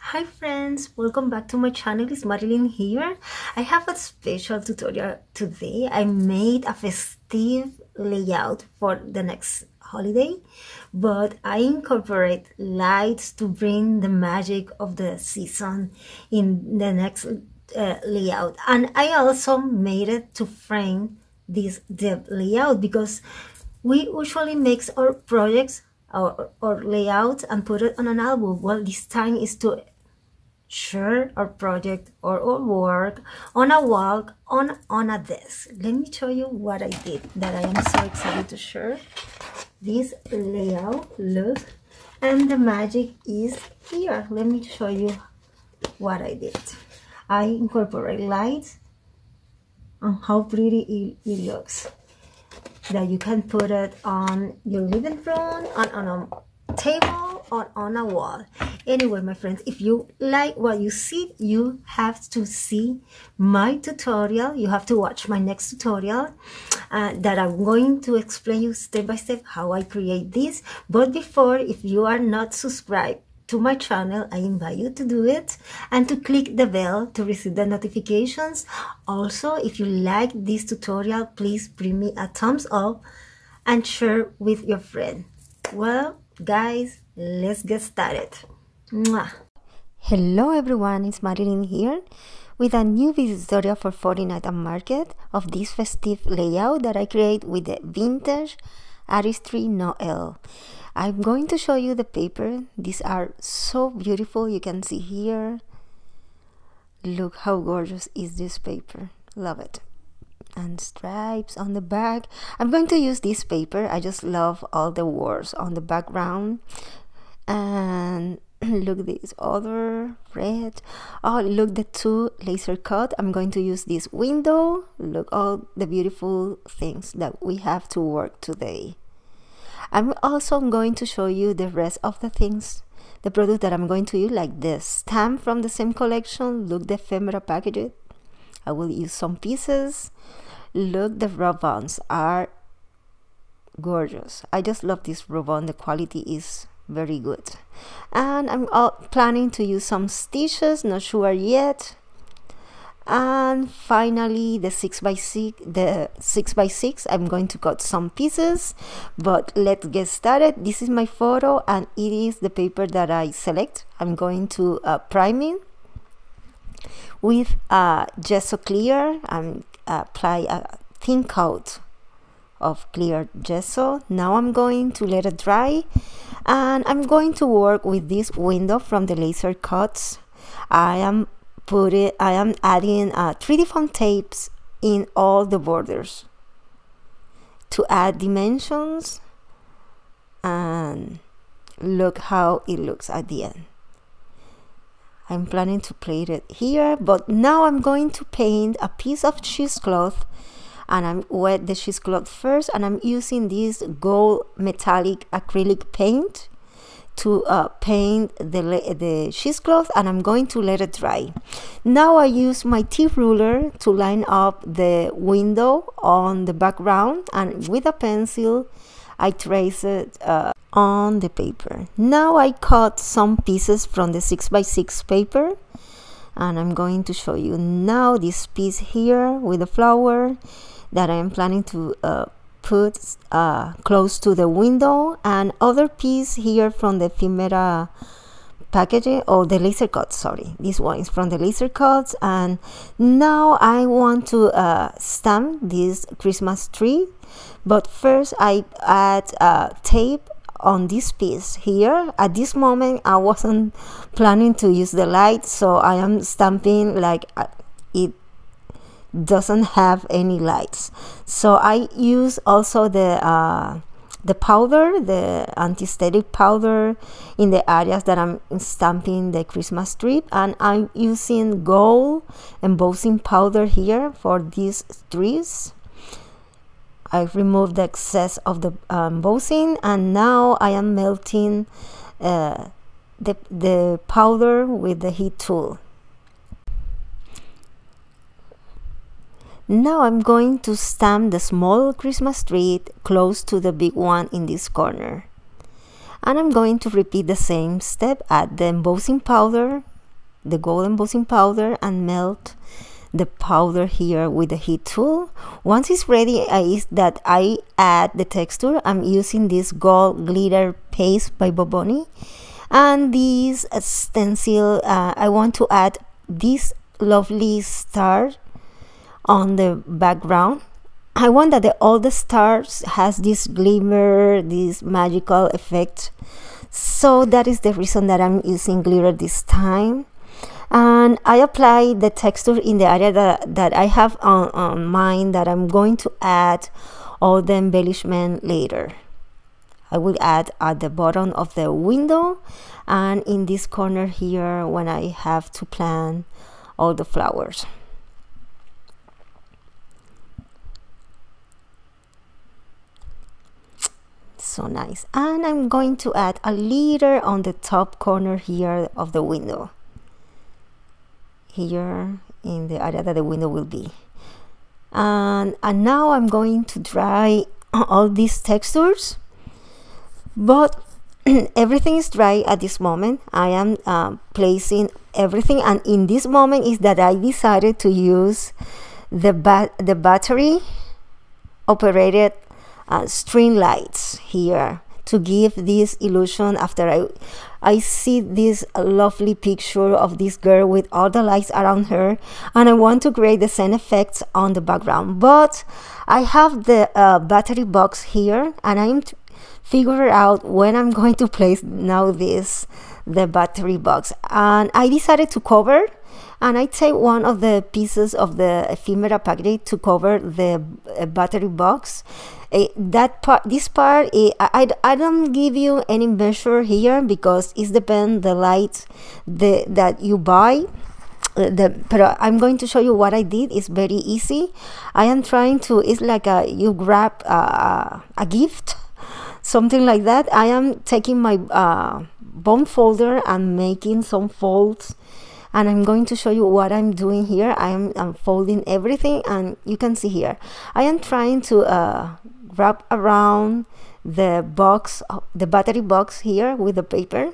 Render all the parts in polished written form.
Hi friends, welcome back to my channel. It's Marilyn here. I have a special tutorial today. I made a festive layout for the next holiday, but I incorporate lights to bring the magic of the season in the next layout. And I also made it to frame the layout because we usually make our projects or layouts and put it on an album. Well, this time is to share our project or our work on a wall, on a desk. Let me show you what I did that I am so excited to share. This layout, look, and the magic is here. Let me show you what I did. I incorporate lights and how pretty it looks. That you can put it on your living room, on a table, or on a wall. Anyway, my friends, if you like what you see, you have to see my tutorial. You have to watch my next tutorial that I'm going to explain you step by step how I create this. But before, if you are not subscribed to my channel, I invite you to do it and to click the bell to receive the notifications. Also, if you like this tutorial, please bring me a thumbs up and share with your friend. Well, guys, let's get started. Mwah. Hello everyone, it's Marilyn here with a new video tutorial for 49&Market of this festive layout that I create with the Vintage Artistry Noel. I'm going to show you the paper. These are so beautiful. You can see here. Look how gorgeous is this paper. Love it. And stripes on the back. I'm going to use this paper. I just love all the words on the background. And look at this other red. Oh, look, the two laser cut. I'm going to use this window. Look all the beautiful things that we have to work today. I'm also going to show you the rest of the things, the product that I'm going to use, like this stamp from the same collection. Look, the ephemera packaging. I will use some pieces. Look, the ribbons are gorgeous. I just love this ribbon. The quality is very good. And I'm planning to use some stitches, not sure yet. And finally the 6x6, I'm going to cut some pieces, but let's get started. This is my photo and it is the paper that I select. I'm going to prime it with gesso clear and apply a thin coat of clear gesso. Now I'm going to let it dry and I'm going to work with this window from the laser cuts. I am adding 3 different tapes in all the borders to add dimensions, and look how it looks at the end. I'm planning to plate it here, but now I'm going to paint a piece of cheesecloth, and I'm wet the cheesecloth first, and I'm using this gold metallic acrylic paint to paint the cheesecloth, and I'm going to let it dry. Now I use my tip ruler to line up the window on the background, and with a pencil I trace it on the paper. Now I cut some pieces from the 6x6 paper, and I'm going to show you now this piece here with the flower that I am planning to put close to the window, and other piece here from the ephemera packaging, or the laser cuts, sorry, this one is from the laser cuts. And now I want to stamp this Christmas tree, but first I add tape on this piece here. At this moment I wasn't planning to use the light, so I am stamping like it doesn't have any lights. So I use also the powder, the anti-static powder, in the areas that I'm stamping the Christmas tree, and I'm using gold embossing powder here for these trees. I removed the excess of the embossing, and now I am melting the powder with the heat tool. Now I'm going to stamp the small Christmas tree close to the big one in this corner. And I'm going to repeat the same step. Add the embossing powder the gold embossing powder and melt the powder here with the heat tool. Once it's ready, is that I add the texture. I'm using this gold glitter paste by Boboni, and this stencil, I want to add this lovely star on the background. I want that all the stars has this glimmer, this magical effect. So that is the reason that I'm using glitter this time. And I apply the texture in the area that I have on mind, that I'm going to add all the embellishment later. I will add at the bottom of the window and in this corner here when I have to plant all the flowers. So nice. And I'm going to add a little on the top corner here of the window, here in the area that the window will be. And now I'm going to dry all these textures, but everything is dry at this moment. I am placing everything, and in this moment is that I decided to use the battery operated string lights here to give this illusion. After I see this lovely picture of this girl with all the lights around her, and I want to create the same effects on the background, but I have the battery box here, and I'm figuring out when I'm going to place now the battery box. And I decided to cover, and I take one of the pieces of the ephemera packaging to cover the battery box. This part, I don't give you any measure here because it depends the light that you buy. But I'm going to show you what I did. It's very easy. I am trying to, it's like you grab a gift, something like that. I am taking my bone folder and making some folds, and I'm going to show you what I'm doing here. I'm folding everything, and you can see here I am trying to wrap around the box, the battery box here with the paper.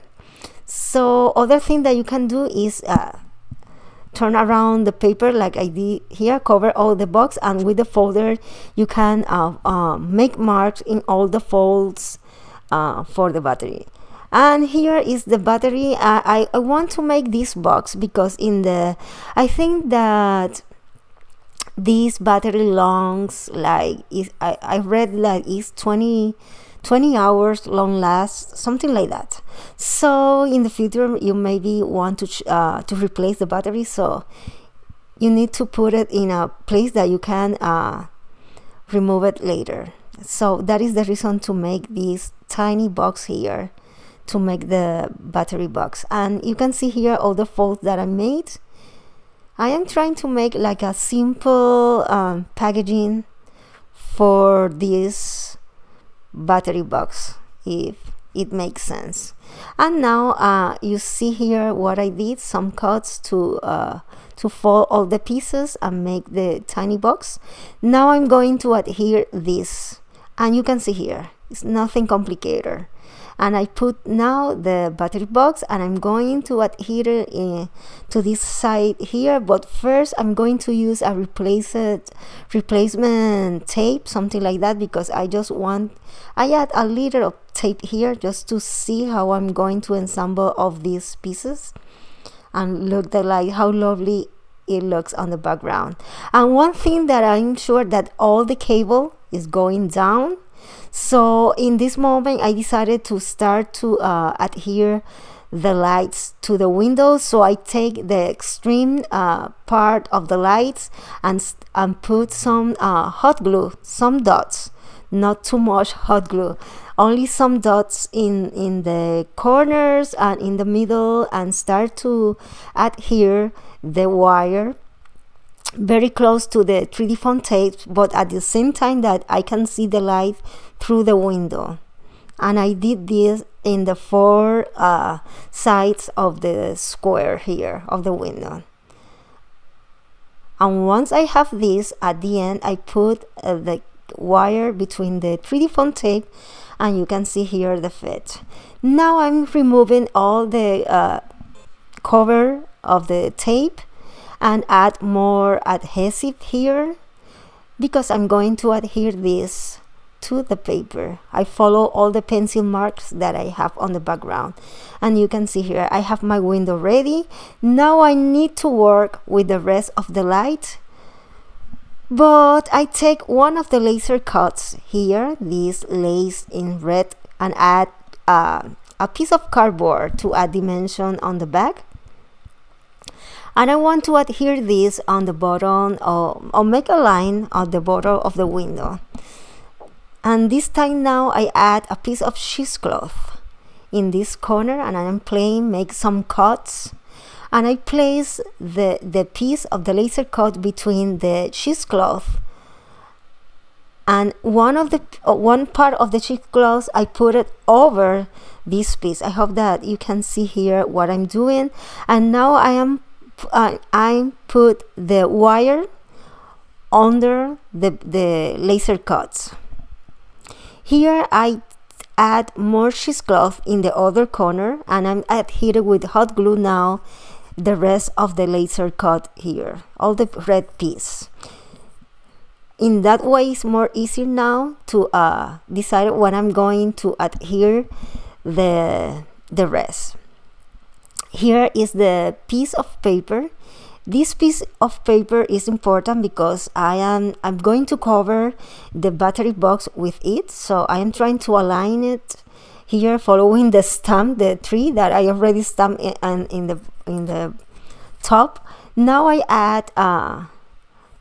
So other thing that you can do is turn around the paper like I did here, cover all the box, and with the folder you can make marks in all the folds for the battery. And here is the battery. I want to make this box because I think that this battery longs like I read like it's 20 hours long last, something like that. So in the future you maybe want to replace the battery, so you need to put it in a place that you can remove it later. So that is the reason to make this tiny box here, to make the battery box. And you can see here all the folds that I made. I am trying to make like a simple packaging for this battery box, if it makes sense. And now you see here what I did, some cuts to fold all the pieces and make the tiny box. Now I'm going to adhere this, and you can see here it's nothing complicated. And I put now the battery box, and I'm going to adhere to this side here, but first I'm going to use a replacement tape, something like that, because I add a little of tape here just to see how I'm going to assemble all these pieces. And look how lovely it looks on the background. And one thing that I'm sure that all the cable is going down. So in this moment I decided to start to adhere the lights to the windows. So I take the extreme part of the lights and put some hot glue, some dots, not too much hot glue, only some dots in the corners and in the middle, and start to adhere the wire very close to the 3D foam tape, but at the same time that I can see the light through the window. And I did this in the 4 sides of the square here of the window. And once I have this, at the end I put the wire between the 3D foam tape, and you can see here the fit. Now I'm removing all the cover of the tape and add more adhesive here, because I'm going to adhere this to the paper. I follow all the pencil marks that I have on the background, and you can see here I have my window ready. Now I need to work with the rest of the light, but I take one of the laser cuts here, this lace in red, and add a piece of cardboard to add dimension on the back. And I want to adhere this on the bottom, or make a line on the bottom of the window. And this time now I add a piece of cheesecloth in this corner, and I'm playing, make some cuts, and I place the piece of the laser cut between the cheesecloth, and one part of the cheesecloth I put it over this piece. I hope that you can see here what I'm doing. And now I put the wire under the laser cuts. Here I add more cheesecloth in the other corner, and I'm adhered with hot glue now the rest of the laser cut here, all the red piece. In that way it's more easier now to decide when I'm going to adhere the rest. Here is the piece of paper. This piece of paper is important because I'm going to cover the battery box with it, so I am trying to align it here following the stamp, the tree that I already stamped in the top. Now I add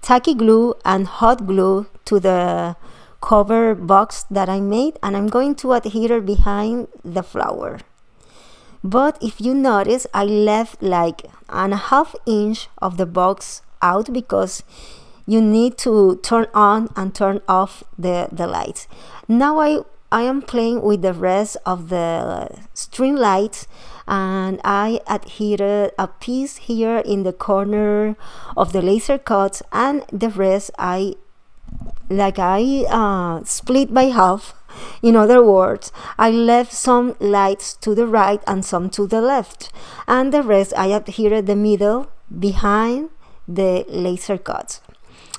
tacky glue and hot glue to the cover box that I made, and I'm going to adhere behind the flower. But if you notice, I left like 1/2 inch of the box out, because you need to turn on and turn off the lights. Now I am playing with the rest of the string lights, and I adhered a piece here in the corner of the laser cuts, and the rest I split by half. In other words, I left some lights to the right and some to the left, and the rest I adhered the middle behind the laser cuts.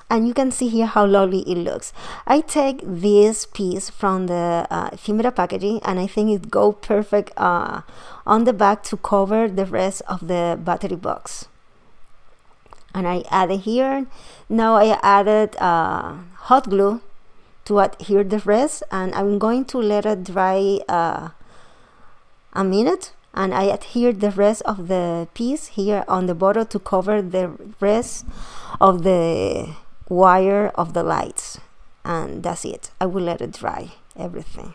And you can see here how lovely it looks. I take this piece from the ephemera packaging, and I think it goes perfect on the back to cover the rest of the battery box. And I added here. Now I added hot glue to adhere the rest, and I'm going to let it dry a minute, and I adhere the rest of the piece here on the bottom to cover the rest of the wire of the lights, and that's it. I will let it dry everything.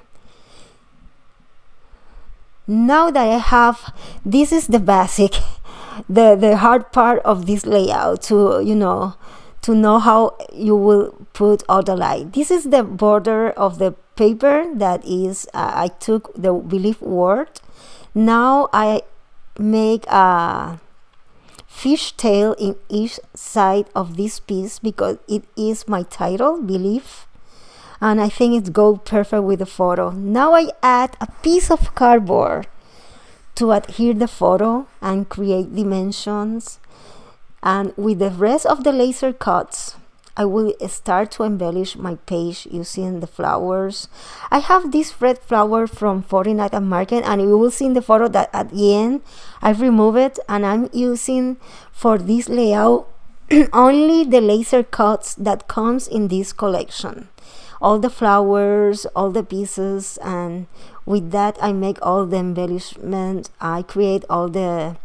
Now that I have, this is the basic, the hard part of this layout, to know how you will put all the light. This is the border of the paper that is I took the belief word. Now I make a fish tail in each side of this piece, because it is my title, belief, and I think it goes perfect with the photo. Now I add a piece of cardboard to adhere the photo and create dimensions. And with the rest of the laser cuts, I will start to embellish my page using the flowers. I have this red flower from 49&Market, and you will see in the photo that at the end I remove it, and I'm using for this layout only the laser cuts that comes in this collection. All the flowers, all the pieces, and with that I make all the embellishment. I create all the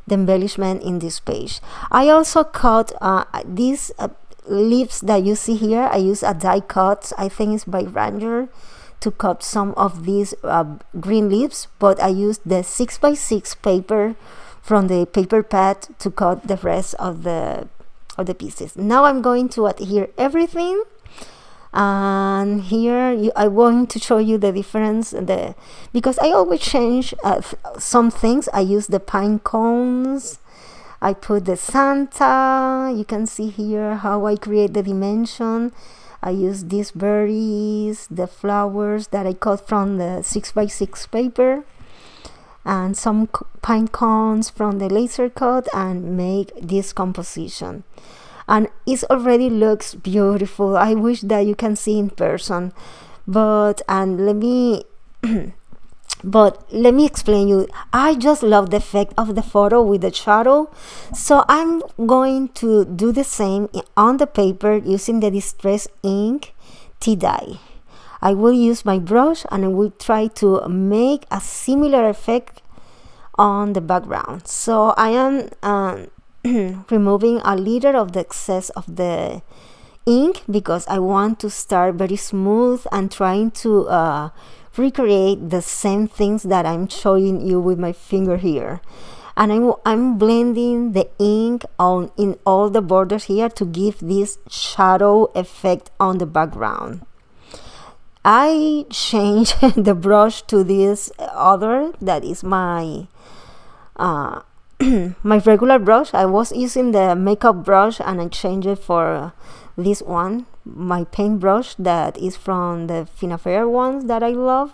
embellishment in this page. I also cut these leaves that you see here. I use a die cut, I think it's by Ranger, to cut some of these green leaves, but I used the 6x6 paper from the paper pad to cut the rest of the pieces. Now I'm going to adhere everything, and here I'm going to show you the difference, because I always change some things. I use the pine cones, I put the Santa. You can see here how I create the dimension. I use these berries, the flowers that I cut from the 6x6 paper, and some pine cones from the laser cut and make this composition. And it already looks beautiful. I wish that you can see in person, but let me explain you. I just love the effect of the photo with the shadow, so I'm going to do the same on the paper using the distress ink tea dye. I will use my brush and I will try to make a similar effect on the background. So I am removing a little of the excess of the ink because I want to start very smooth and trying to recreate the same things that I'm showing you with my finger here. And I'm blending the ink in all the borders here to give this shadow effect on the background. I changed the brush to this other that is my my regular brush. I was using the makeup brush and I changed it for this one, my paint brush that is from the Rivera ones that I love.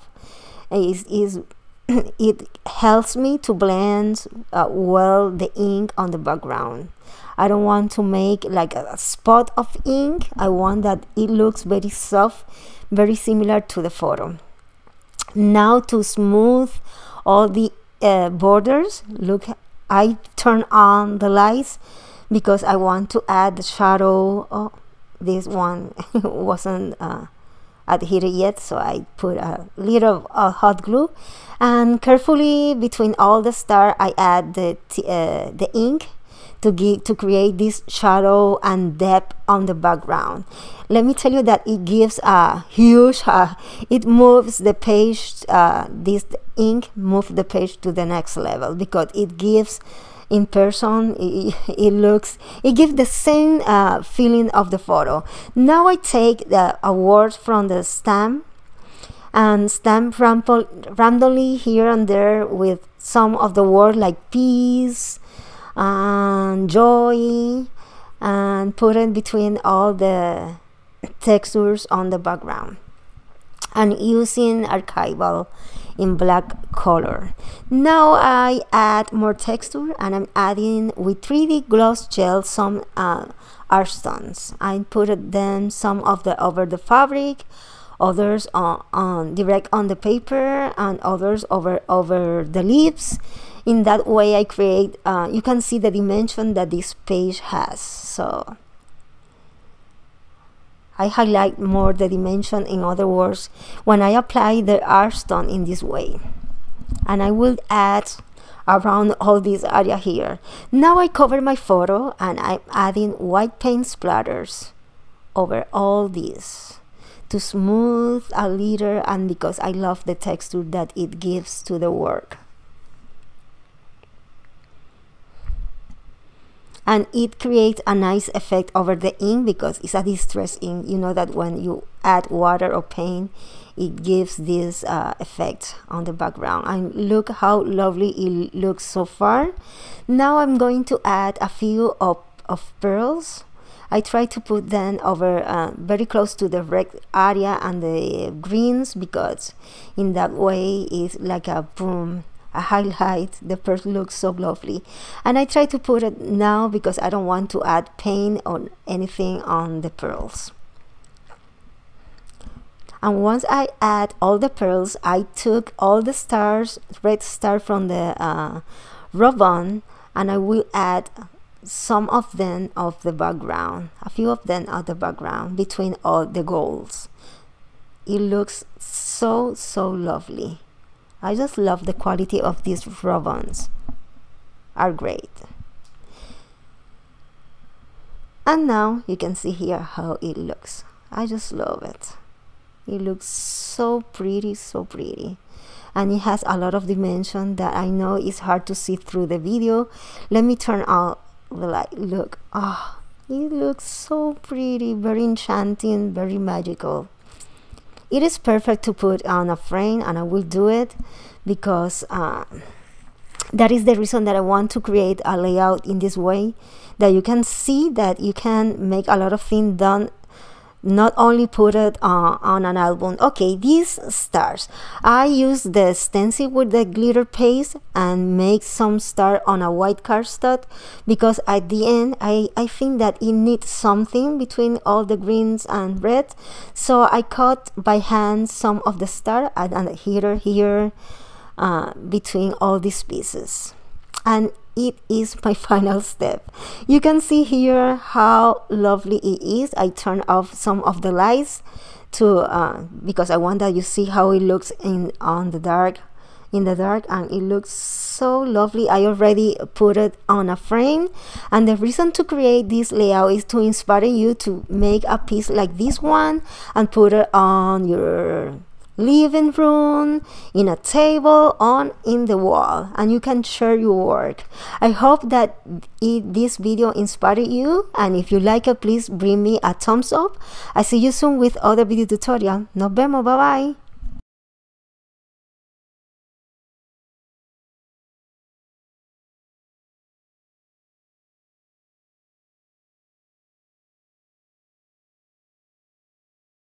It helps me to blend well the ink on the background. I don't want to make like a spot of ink. I want that it looks very soft, very similar to the photo. Now to smooth all the borders, look, I turn on the lights because I want to add the shadow. Oh, this one wasn't adhered yet, so I put a little hot glue, and carefully between all the stars I add the ink to create this shadow and depth on the background. Let me tell you that it gives a huge it moves the page, this ink moves the page to the next level because it gives in person, it gives the same feeling of the photo. Now I take a word from the stamp and stamp randomly here and there with some of the words like peace and joy, and put it between all the textures on the background, and using archival in black color. Now I add more texture, and I'm adding with 3D gloss gel some art stones. I put them some of the over the fabric, others on direct on the paper, and others over the leaves. In that way I create, you can see the dimension that this page has. So I highlight more the dimension, in other words, when I apply the art stone in this way. And I will add around all this area here. Now I cover my photo and I'm adding white paint splatters over all this to smooth a little, and because I love the texture that it gives to the work. And it creates a nice effect over the ink because it's a distress ink. You know that when you add water or paint, it gives this effect on the background. And look how lovely it looks so far. Now I'm going to add a few of pearls. I try to put them over very close to the red area and the greens, because in that way it's like a boom, a highlight. The pearl looks so lovely, and I try to put it now because I don't want to add paint or anything on the pearls. And once I add all the pearls, I took all the stars, red star from the ribbon, and I will add some of them of the background, a few of them of the background between all the golds. It looks so lovely. I just love the quality of these ribbons, are great. And now you can see here how it looks. I just love it. It looks so pretty, and it has a lot of dimension that I know is hard to see through the video. Let me turn on the light. Look, it looks so pretty, very enchanting, very magical. It is perfect to put on a frame, and I will do it because that is the reason that I want to create a layout in this way, that you can see that you can make a lot of things done not only put it on an album. Okay, these stars, I use the stencil with the glitter paste and make some star on a white cardstock, because at the end I think that it needs something between all the greens and red, so I cut by hand some of the star and here between all these pieces, and it is my final step. You can see here how lovely it is. I turn off some of the lights to because I want that you see how it looks in the dark, and it looks so lovely. I already put it on a frame, and the reason to create this layout is to inspire you to make a piece like this one and put it on your living room, in a table, in the wall, and you can share your work. I hope that this video inspired you, and if you like it, please bring me a thumbs up. I see you soon with other video tutorial. Nos vemos, bye bye.